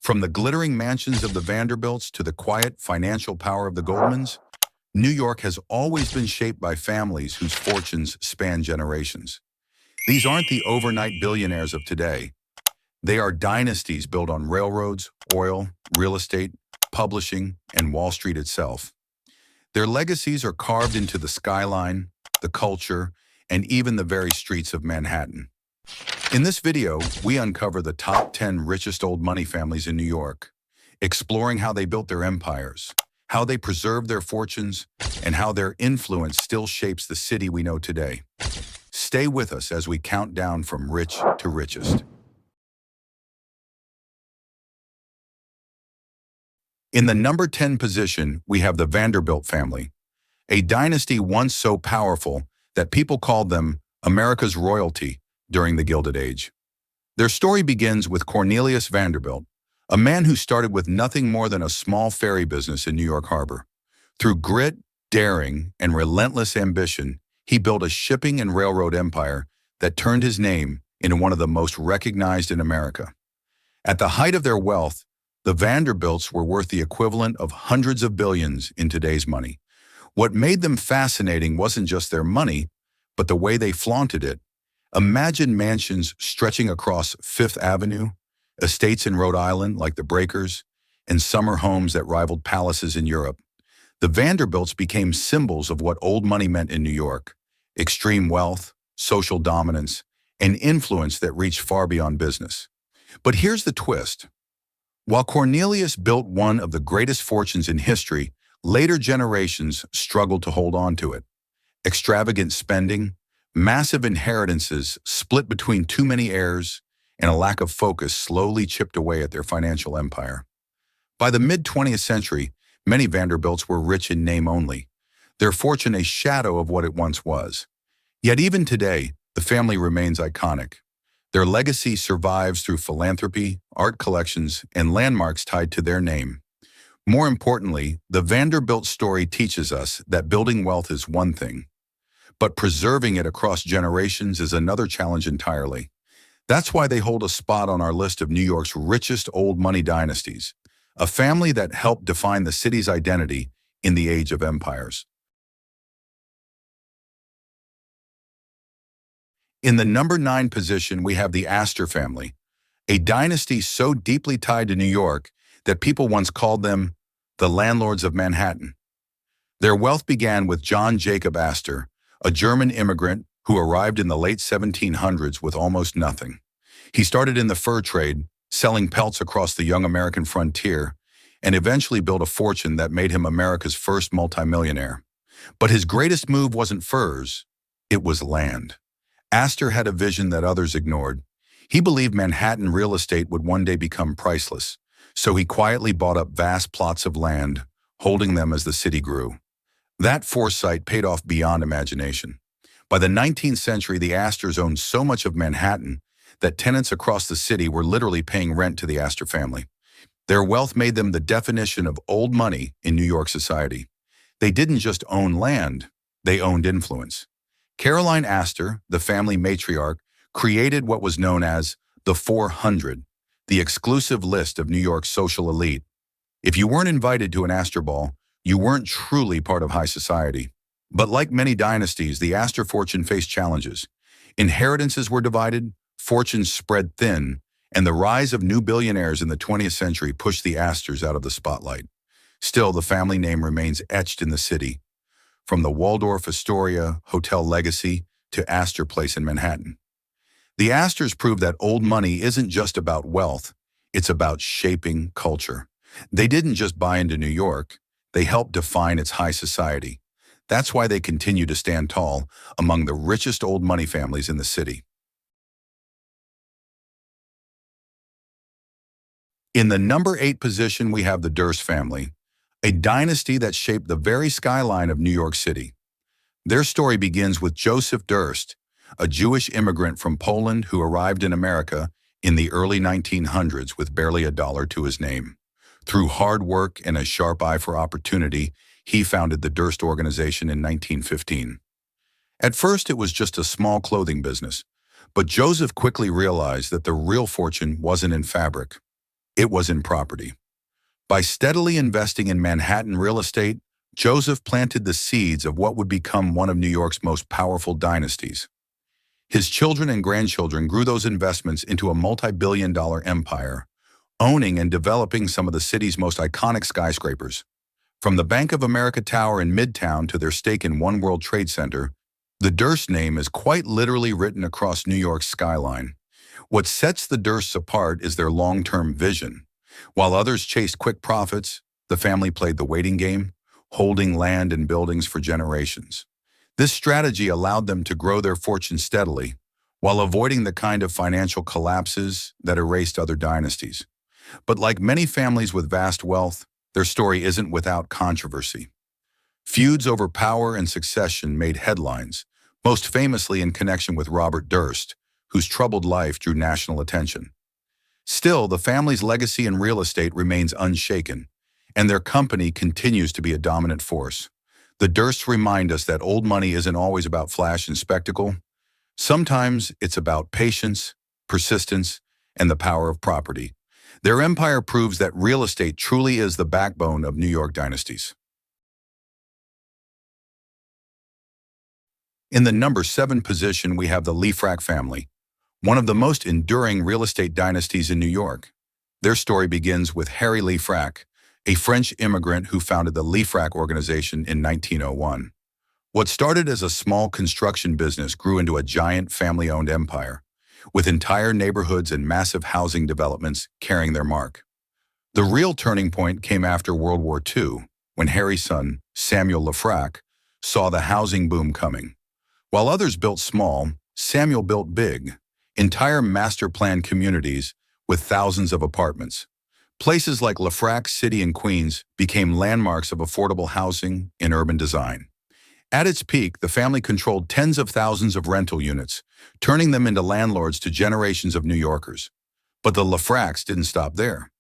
From the glittering mansions of the Vanderbilts to the quiet financial power of the Goldmans, New York has always been shaped by families whose fortunes span generations. These aren't the overnight billionaires of today. They are dynasties built on railroads, oil, real estate, publishing, and Wall Street itself. Their legacies are carved into the skyline, the culture, and even the very streets of Manhattan. In this video, we uncover the top 10 richest old money families in New York, exploring how they built their empires, how they preserved their fortunes, and how their influence still shapes the city we know today. Stay with us as we count down from rich to richest. In the number 10 position, we have the Vanderbilt family, a dynasty once so powerful that people called them America's royalty during the Gilded Age. Their story begins with Cornelius Vanderbilt, a man who started with nothing more than a small ferry business in New York Harbor. Through grit, daring, and relentless ambition, he built a shipping and railroad empire that turned his name into one of the most recognized in America. At the height of their wealth, the Vanderbilts were worth the equivalent of hundreds of billions in today's money. What made them fascinating wasn't just their money, but the way they flaunted it. Imagine mansions stretching across Fifth Avenue, estates in Rhode Island like the Breakers, and summer homes that rivaled palaces in Europe. The Vanderbilts became symbols of what old money meant in New York: extreme wealth, social dominance, and influence that reached far beyond business. But here's the twist. While Cornelius built one of the greatest fortunes in history, later generations struggled to hold on to it. Extravagant spending, massive inheritances split between too many heirs, and a lack of focus slowly chipped away at their financial empire. By the mid-20th century, many Vanderbilts were rich in name only, their fortune a shadow of what it once was. Yet even today, the family remains iconic. Their legacy survives through philanthropy, art collections, and landmarks tied to their name. More importantly, the Vanderbilt story teaches us that building wealth is one thing, but preserving it across generations is another challenge entirely. That's why they hold a spot on our list of New York's richest old money dynasties, a family that helped define the city's identity in the age of empires. In the number 9 position, we have the Astor family, a dynasty so deeply tied to New York that people once called them the landlords of Manhattan. Their wealth began with John Jacob Astor, a German immigrant who arrived in the late 1700s with almost nothing. He started in the fur trade, selling pelts across the young American frontier, and eventually built a fortune that made him America's first multimillionaire. But his greatest move wasn't furs, it was land. Astor had a vision that others ignored. He believed Manhattan real estate would one day become priceless, so he quietly bought up vast plots of land, holding them as the city grew. That foresight paid off beyond imagination. By the 19th century, the Astors owned so much of Manhattan that tenants across the city were literally paying rent to the Astor family. Their wealth made them the definition of old money in New York society. They didn't just own land, they owned influence. Caroline Astor, the family matriarch, created what was known as the 400, the exclusive list of New York's social elite. If you weren't invited to an Astor ball, you weren't truly part of high society. But like many dynasties, the Astor fortune faced challenges. Inheritances were divided, fortunes spread thin, and the rise of new billionaires in the 20th century pushed the Astors out of the spotlight. Still, the family name remains etched in the city, from the Waldorf Astoria Hotel legacy to Astor Place in Manhattan. The Astors proved that old money isn't just about wealth, it's about shaping culture. They didn't just buy into New York, they helped define its high society. That's why they continue to stand tall among the richest old money families in the city. In the number 8 position, we have the Durst family, a dynasty that shaped the very skyline of New York City. Their story begins with Joseph Durst, a Jewish immigrant from Poland who arrived in America in the early 1900s with barely a dollar to his name. Through hard work and a sharp eye for opportunity, he founded the Durst organization in 1915. At first, it was just a small clothing business, but Joseph quickly realized that the real fortune wasn't in fabric. It was in property. By steadily investing in Manhattan real estate, Joseph planted the seeds of what would become one of New York's most powerful dynasties. His children and grandchildren grew those investments into a multi-billion-dollar empire, owning and developing some of the city's most iconic skyscrapers. From the Bank of America Tower in Midtown to their stake in One World Trade Center, the Durst name is quite literally written across New York's skyline. What sets the Dursts apart is their long-term vision. While others chased quick profits, the family played the waiting game, holding land and buildings for generations. This strategy allowed them to grow their fortune steadily, while avoiding the kind of financial collapses that erased other dynasties. But like many families with vast wealth, their story isn't without controversy. Feuds over power and succession made headlines, most famously in connection with Robert Durst, whose troubled life drew national attention. Still, the family's legacy in real estate remains unshaken, and their company continues to be a dominant force. The Dursts remind us that old money isn't always about flash and spectacle. Sometimes it's about patience, persistence, and the power of property. Their empire proves that real estate truly is the backbone of New York dynasties. In the number 7 position, we have the LeFrak family, one of the most enduring real estate dynasties in New York. Their story begins with Harry LeFrak, a French immigrant who founded the LeFrak organization in 1901. What started as a small construction business grew into a giant family-owned empire, with entire neighborhoods and massive housing developments carrying their mark. The real turning point came after World War II, when Harry's son, Samuel LeFrak, saw the housing boom coming. While others built small, Samuel built big, entire master-planned communities with thousands of apartments. Places like LeFrak City in Queens became landmarks of affordable housing and urban design. At its peak, the family controlled tens of thousands of rental units, turning them into landlords to generations of New Yorkers. But the LeFraks didn't stop there.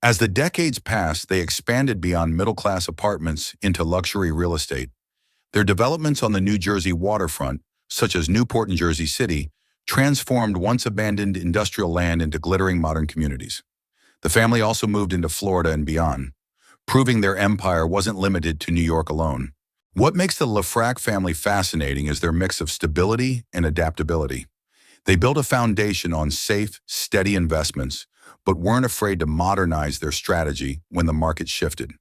As the decades passed, they expanded beyond middle-class apartments into luxury real estate. Their developments on the New Jersey waterfront, such as Newport and Jersey City, transformed once abandoned industrial land into glittering modern communities. The family also moved into Florida and beyond, proving their empire wasn't limited to New York alone. What makes the LeFrak family fascinating is their mix of stability and adaptability. They built a foundation on safe, steady investments, but weren't afraid to modernize their strategy when the market shifted.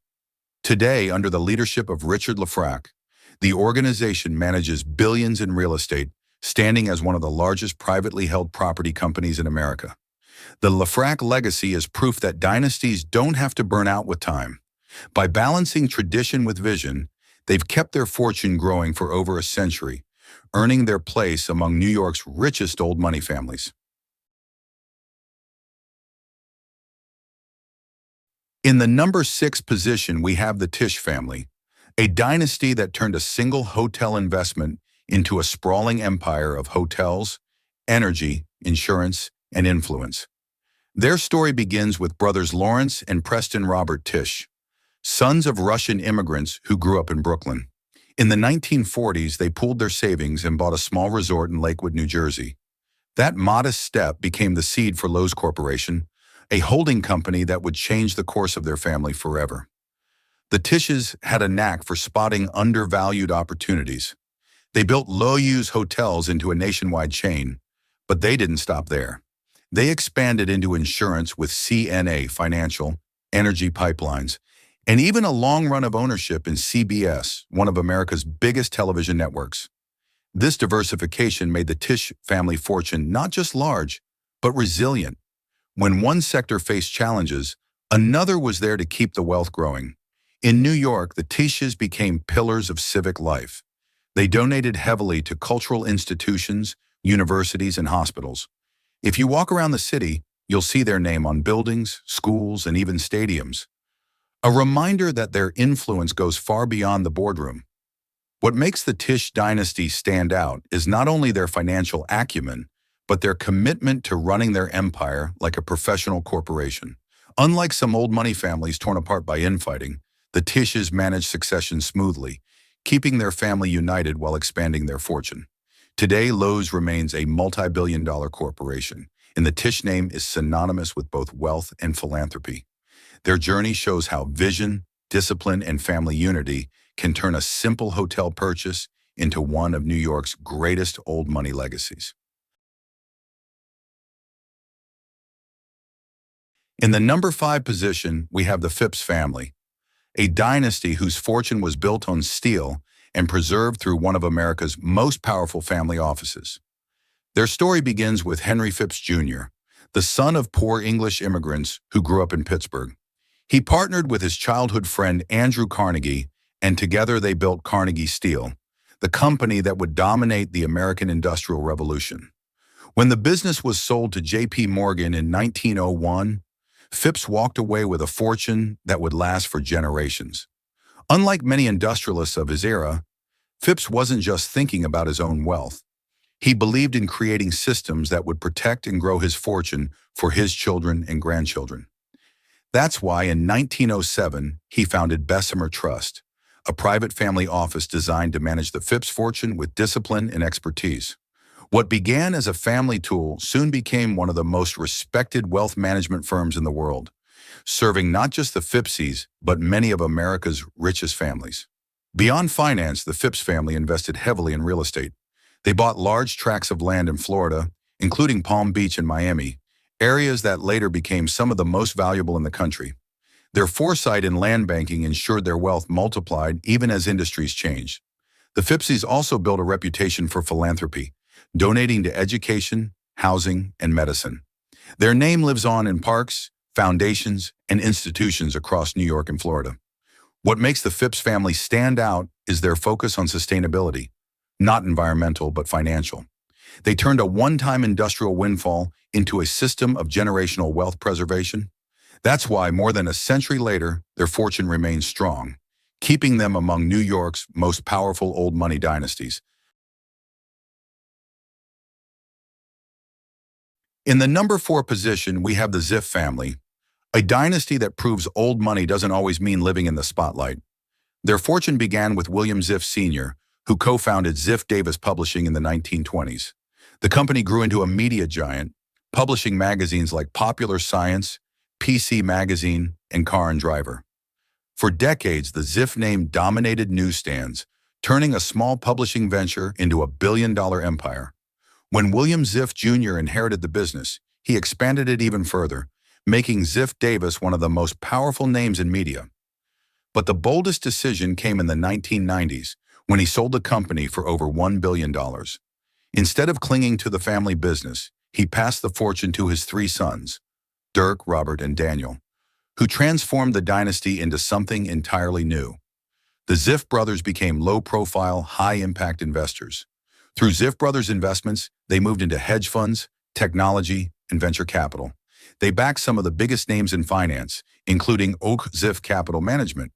Today, under the leadership of Richard LeFrak, the organization manages billions in real estate, standing as one of the largest privately held property companies in America. The LeFrak legacy is proof that dynasties don't have to burn out with time. By balancing tradition with vision, they've kept their fortune growing for over a century, earning their place among New York's richest old money families. In the number 6 position, we have the Tisch family, a dynasty that turned a single hotel investment into a sprawling empire of hotels, energy, insurance, and influence. Their story begins with brothers Lawrence and Preston Robert Tisch, sons of Russian immigrants who grew up in Brooklyn. In the 1940s, they pooled their savings and bought a small resort in Lakewood, New Jersey. That modest step became the seed for Lowe's Corporation, a holding company that would change the course of their family forever. The Tisches had a knack for spotting undervalued opportunities. They built low-use hotels into a nationwide chain, but they didn't stop there. They expanded into insurance with CNA Financial, energy pipelines, and even a long run of ownership in CBS, one of America's biggest television networks. This diversification made the Tisch family fortune not just large, but resilient. When one sector faced challenges, another was there to keep the wealth growing. In New York, the Tisches became pillars of civic life. They donated heavily to cultural institutions, universities, and hospitals. If you walk around the city, you'll see their name on buildings, schools, and even stadiums. A reminder that their influence goes far beyond the boardroom. What makes the Tisch dynasty stand out is not only their financial acumen, but their commitment to running their empire like a professional corporation. Unlike some old money families torn apart by infighting, the Tisches managed succession smoothly, keeping their family united while expanding their fortune. Today, Lowe's remains a multi-billion-dollar corporation, and the Tisch name is synonymous with both wealth and philanthropy. Their journey shows how vision, discipline, and family unity can turn a simple hotel purchase into one of New York's greatest old money legacies. In the number 5 position, we have the Phipps family, a dynasty whose fortune was built on steel and preserved through one of America's most powerful family offices. Their story begins with Henry Phipps Jr., the son of poor English immigrants who grew up in Pittsburgh. He partnered with his childhood friend Andrew Carnegie, and together they built Carnegie Steel, the company that would dominate the American Industrial Revolution. When the business was sold to J.P. Morgan in 1901, Phipps walked away with a fortune that would last for generations. Unlike many industrialists of his era, Phipps wasn't just thinking about his own wealth. He believed in creating systems that would protect and grow his fortune for his children and grandchildren. That's why in 1907, he founded Bessemer Trust, a private family office designed to manage the Phipps fortune with discipline and expertise. What began as a family tool soon became one of the most respected wealth management firms in the world, serving not just the Phippsies, but many of America's richest families. Beyond finance, the Phipps family invested heavily in real estate. They bought large tracts of land in Florida, including Palm Beach and Miami, areas that later became some of the most valuable in the country. Their foresight in land banking ensured their wealth multiplied even as industries changed. The Phippsies also built a reputation for philanthropy, donating to education, housing, and medicine. Their name lives on in parks, foundations, and institutions across New York and Florida. What makes the Phipps family stand out is their focus on sustainability, not environmental but financial. They turned a one-time industrial windfall into a system of generational wealth preservation. That's why more than a century later, their fortune remains strong, keeping them among New York's most powerful old money dynasties. In the number 4 position, we have the Ziff family, a dynasty that proves old money doesn't always mean living in the spotlight. Their fortune began with William Ziff Sr., who co-founded Ziff Davis Publishing in the 1920s. The company grew into a media giant, publishing magazines like Popular Science, PC Magazine, and Car and Driver. For decades, the Ziff name dominated newsstands, turning a small publishing venture into a billion-dollar empire. When William Ziff Jr. inherited the business, he expanded it even further, making Ziff Davis one of the most powerful names in media. But the boldest decision came in the 1990s, when he sold the company for over $1 billion. Instead of clinging to the family business, he passed the fortune to his 3 sons, Dirk, Robert, and Daniel, who transformed the dynasty into something entirely new. The Ziff brothers became low-profile, high-impact investors. Through Ziff Brothers investments, they moved into hedge funds, technology, and venture capital. They backed some of the biggest names in finance, including Oak Ziff Capital Management,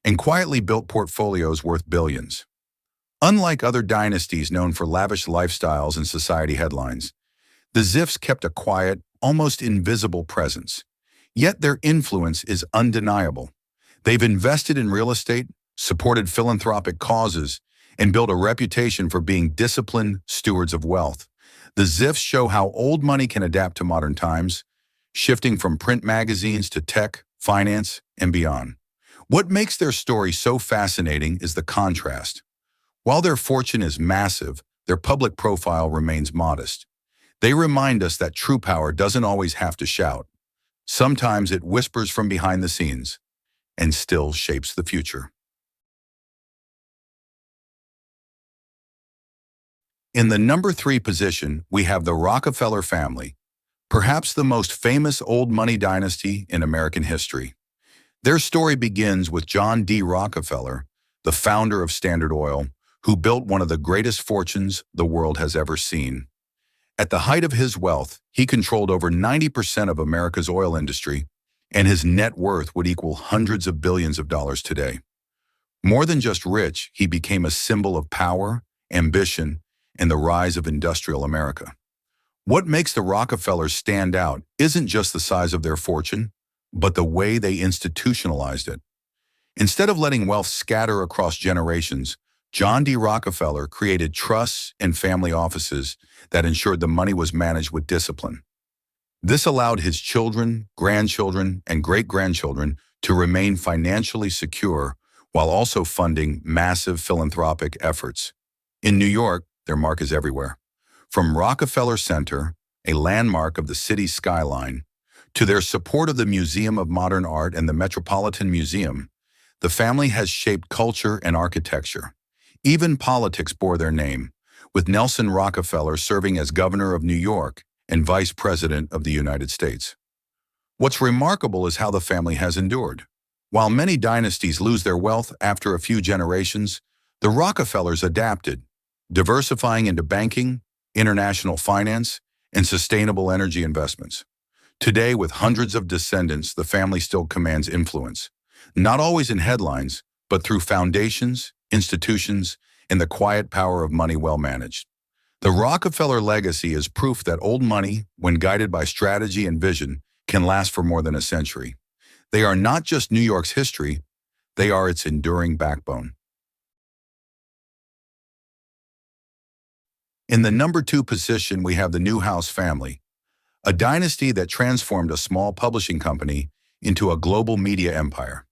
and quietly built portfolios worth billions. Unlike other dynasties known for lavish lifestyles and society headlines, the Ziffs kept a quiet, almost invisible presence. Yet their influence is undeniable. They've invested in real estate, supported philanthropic causes, and built a reputation for being disciplined stewards of wealth. The Ziffs show how old money can adapt to modern times, shifting from print magazines to tech, finance, and beyond. What makes their story so fascinating is the contrast. While their fortune is massive, their public profile remains modest. They remind us that true power doesn't always have to shout. Sometimes it whispers from behind the scenes and still shapes the future. In the number 3 position, we have the Rockefeller family, perhaps the most famous old money dynasty in American history. Their story begins with John D. Rockefeller, the founder of Standard Oil, who built one of the greatest fortunes the world has ever seen. At the height of his wealth, he controlled over 90% of America's oil industry, and his net worth would equal hundreds of billions of dollars today. More than just rich, he became a symbol of power, ambition, and the rise of industrial America. What makes the Rockefellers stand out isn't just the size of their fortune, but the way they institutionalized it. Instead of letting wealth scatter across generations, John D. Rockefeller created trusts and family offices that ensured the money was managed with discipline. This allowed his children, grandchildren, and great-grandchildren to remain financially secure while also funding massive philanthropic efforts. In New York, their mark is everywhere. From Rockefeller Center, a landmark of the city's skyline, to their support of the Museum of Modern Art and the Metropolitan Museum, the family has shaped culture and architecture. Even politics bore their name, with Nelson Rockefeller serving as governor of New York and vice president of the United States. What's remarkable is how the family has endured. While many dynasties lose their wealth after a few generations, the Rockefellers adapted, diversifying into banking, international finance, and sustainable energy investments. Today, with hundreds of descendants, the family still commands influence, not always in headlines, but through foundations, institutions, and the quiet power of money well managed. The Rockefeller legacy is proof that old money, when guided by strategy and vision, can last for more than a century. They are not just New York's history, they are its enduring backbone. In the number 2 position, we have the Newhouse family, a dynasty that transformed a small publishing company into a global media empire.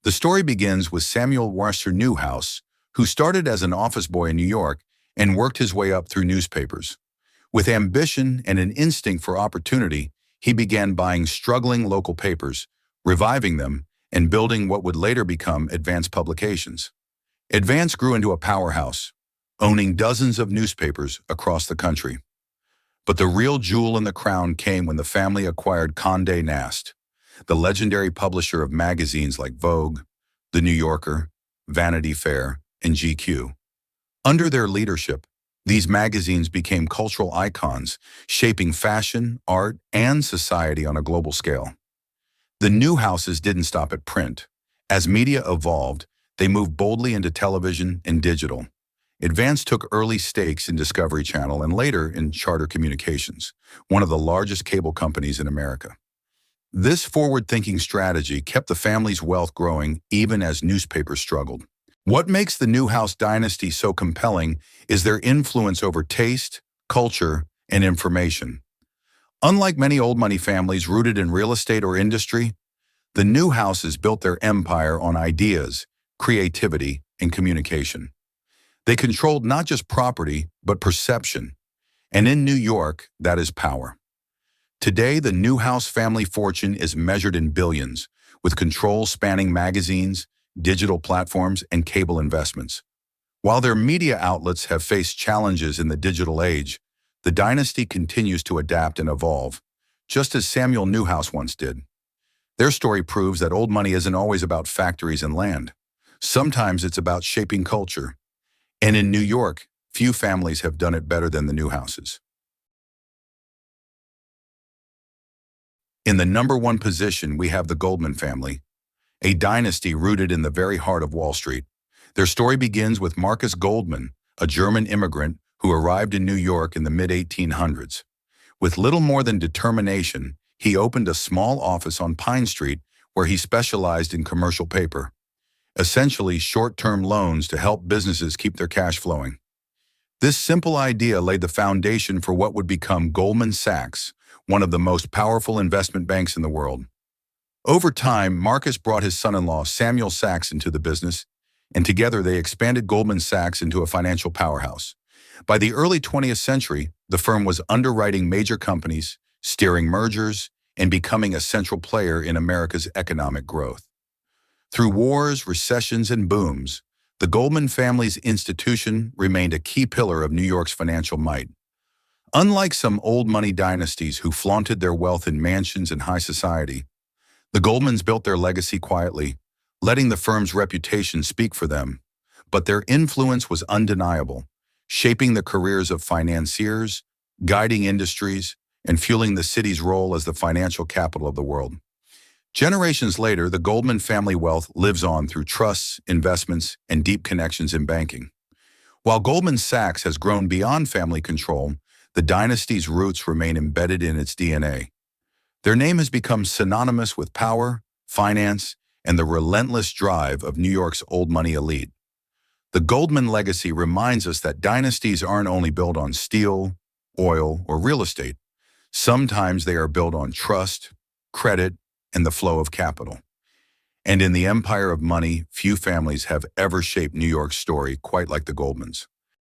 The story begins with Samuel Worcester Newhouse, who started as an office boy in New York and worked his way up through newspapers. With ambition and an instinct for opportunity, he began buying struggling local papers, reviving them, and building what would later become Advance Publications. Advance grew into a powerhouse, owning dozens of newspapers across the country. But the real jewel in the crown came when the family acquired Condé Nast, the legendary publisher of magazines like Vogue, The New Yorker, Vanity Fair, and GQ. Under their leadership, these magazines became cultural icons, shaping fashion, art, and society on a global scale. The Newhouses didn't stop at print. As media evolved, they moved boldly into television and digital. Advance took early stakes in Discovery Channel and later in Charter Communications, one of the largest cable companies in America. This forward-thinking strategy kept the family's wealth growing even as newspapers struggled. What makes the Newhouse dynasty so compelling is their influence over taste, culture, and information. Unlike many old money families rooted in real estate or industry, the Newhouses built their empire on ideas, creativity, and communication. They controlled not just property, but perception. And in New York, that is power. Today, the Newhouse family fortune is measured in billions, with control spanning magazines, digital platforms, and cable investments. While their media outlets have faced challenges in the digital age, the dynasty continues to adapt and evolve, just as Samuel Newhouse once did. Their story proves that old money isn't always about factories and land. Sometimes it's about shaping culture. And in New York, few families have done it better than the Newhouses. In the number 1 position, we have the Goldman family, a dynasty rooted in the very heart of Wall Street. Their story begins with Marcus Goldman, a German immigrant who arrived in New York in the mid-1800s. With little more than determination, he opened a small office on Pine Street where he specialized in commercial paper, essentially short-term loans to help businesses keep their cash flowing. This simple idea laid the foundation for what would become Goldman Sachs, one of the most powerful investment banks in the world. Over time, Marcus brought his son-in-law Samuel Sachs into the business, and together they expanded Goldman Sachs into a financial powerhouse. By the early 20th century, the firm was underwriting major companies, steering mergers, and becoming a central player in America's economic growth. Through wars, recessions, and booms, the Goldman family's institution remained a key pillar of New York's financial might. Unlike some old money dynasties who flaunted their wealth in mansions and high society, the Goldmans built their legacy quietly, letting the firm's reputation speak for them. But their influence was undeniable, shaping the careers of financiers, guiding industries, and fueling the city's role as the financial capital of the world. Generations later, the Goldman family wealth lives on through trusts, investments, and deep connections in banking. While Goldman Sachs has grown beyond family control, the dynasty's roots remain embedded in its DNA. Their name has become synonymous with power, finance, and the relentless drive of New York's old money elite. The Goldman legacy reminds us that dynasties aren't only built on steel, oil, or real estate. Sometimes they are built on trust, credit, and the flow of capital. And in the empire of money, few families have ever shaped New York's story quite like the Goldmans.